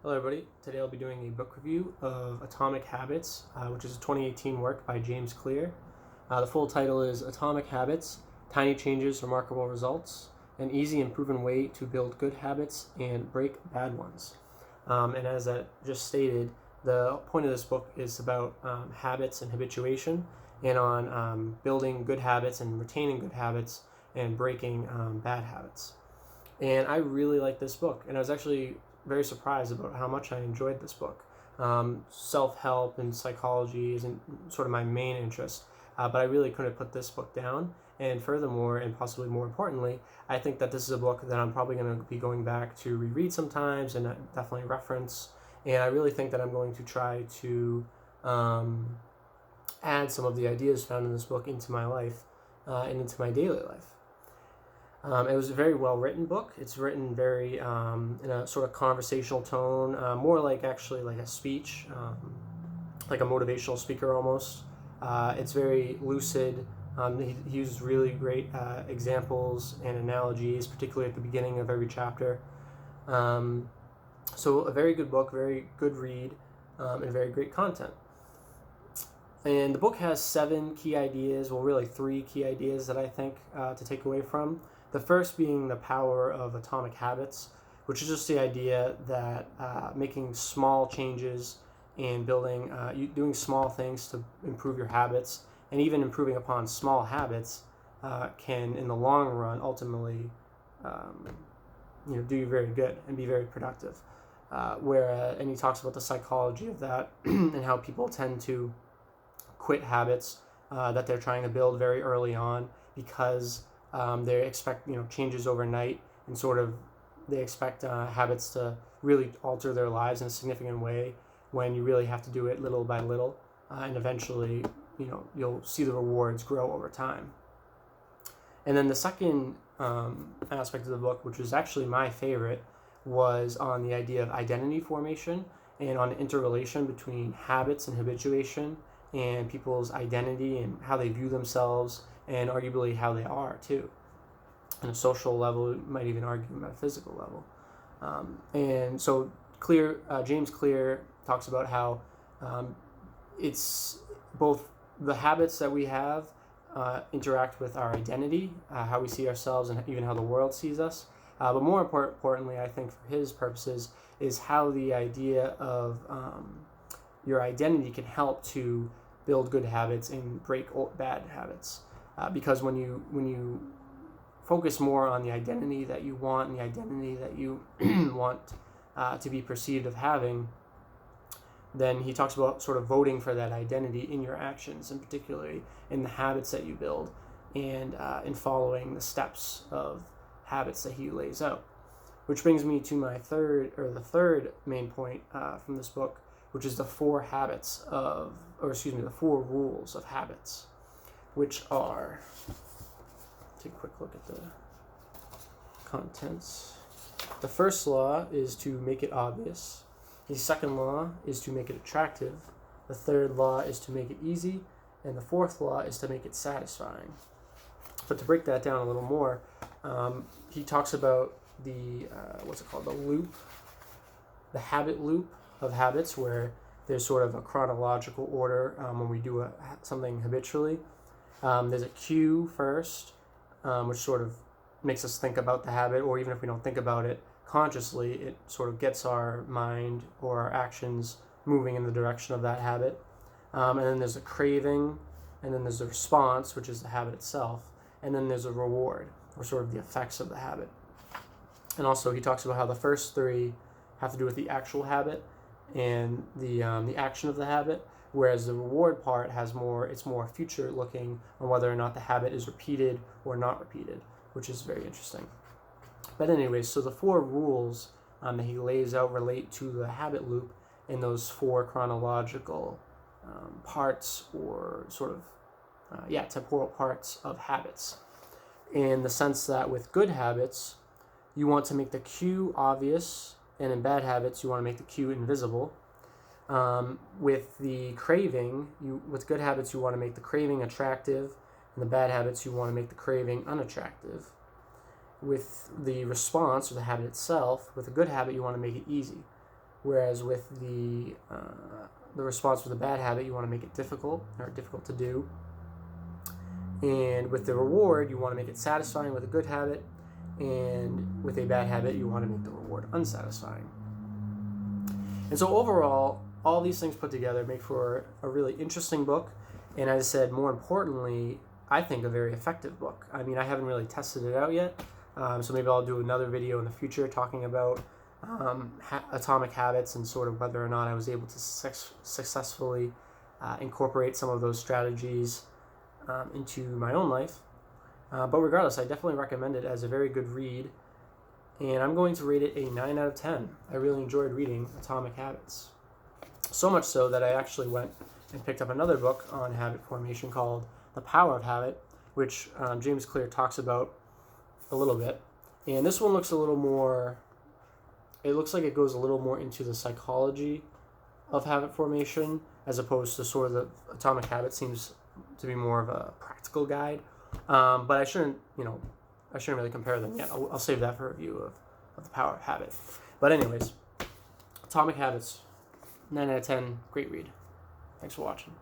Hello everybody, today I'll be doing a book review of Atomic Habits, which is a 2018 work by James Clear. The full title is Atomic Habits, Tiny Changes, Remarkable Results, an easy and proven way to build good habits and break bad ones. And as I just stated, the point of this book is about habits and habituation, and on building good habits and retaining good habits and breaking bad habits. And I really like this book, and I was actually very surprised about how much I enjoyed this book. Self-help and psychology isn't sort of my main interest, but I really couldn't put this book down. And furthermore, and possibly more importantly, I think that this is a book that I'm probably going to be going back to reread sometimes and definitely reference. And I really think that I'm going to try to add some of the ideas found in this book into my life and into my daily life. It was a very well-written book. It's written very in a sort of conversational tone, more like actually like a speech, like a motivational speaker almost. It's very lucid. He uses really great examples and analogies, particularly at the beginning of every chapter. So a very good book, very good read, and very great content. And the book has 7 key ideas, well really 3 key ideas that I think to take away from. The first being the power of atomic habits, which is just the idea that making small changes and building, doing small things to improve your habits, and even improving upon small habits can, in the long run, ultimately, do you very good and be very productive. And he talks about the psychology of that and how people tend to quit habits that they're trying to build very early on because they expect changes overnight, and sort of they expect habits to really alter their lives in a significant way, when you really have to do it little by little, and eventually you'll see the rewards grow over time. And then the second aspect of the book, which was actually my favorite, was on the idea of identity formation and on the interrelation between habits and habituation and people's identity and how they view themselves, and arguably how they are too. On a social level, you might even argue at a metaphysical level. And so James Clear talks about how it's both the habits that we have interact with our identity, how we see ourselves, and even how the world sees us. But more importantly, I think for his purposes, is how the idea of your identity can help to build good habits and break bad habits. Because when you focus more on the identity that you want and the identity that you want to be perceived of having, then he talks about sort of voting for that identity in your actions, and particularly in the habits that you build, and in following the steps of habits that he lays out. Which brings me to the third main point from this book, which is the 4 rules of habits, which are, take a quick look at the contents. The first law is to make it obvious. The second law is to make it attractive. The third law is to make it easy. And the fourth law is to make it satisfying. But to break that down a little more, he talks about the loop, the habit loop of habits, where there's sort of a chronological order when we do something habitually. There's a cue first, which sort of makes us think about the habit, or even if we don't think about it consciously, it sort of gets our mind or our actions moving in the direction of that habit. And then there's a craving, and then there's a response, which is the habit itself, and then there's a reward, or sort of the effects of the habit. And also he talks about how the first 3 have to do with the actual habit and the action of the habit, whereas the reward part it's more future looking on whether or not the habit is repeated or not repeated, which is very interesting. But anyways, so the 4 rules that he lays out relate to the habit loop in those 4 chronological parts, or sort of temporal parts of habits, in the sense that with good habits you want to make the cue obvious, and in bad habits you want to make the cue invisible. With the craving, with good habits you want to make the craving attractive, and the bad habits you want to make the craving unattractive. With the response, or the habit itself, with a good habit you want to make it easy. Whereas with the response with a bad habit, you want to make it difficult or difficult to do. And with the reward, you want to make it satisfying with a good habit. And with a bad habit, you want to make the reward unsatisfying. And so overall, all these things put together make for a really interesting book. And as I said, more importantly, I think a very effective book. I mean, I haven't really tested it out yet. So maybe I'll do another video in the future talking about Atomic Habits and sort of whether or not I was able to successfully incorporate some of those strategies into my own life. But regardless, I definitely recommend it as a very good read. And I'm going to rate it a 9 out of 10. I really enjoyed reading Atomic Habits. So much so that I actually went and picked up another book on habit formation called The Power of Habit, which James Clear talks about a little bit. And this one looks a little more, it looks like it goes a little more into the psychology of habit formation, as opposed to sort of the Atomic Habit seems to be more of a practical guide. But I shouldn't really compare them yet. I'll save that for a review of The Power of Habit. But anyways, Atomic Habits, 9 out of 10, great read. Thanks for watching.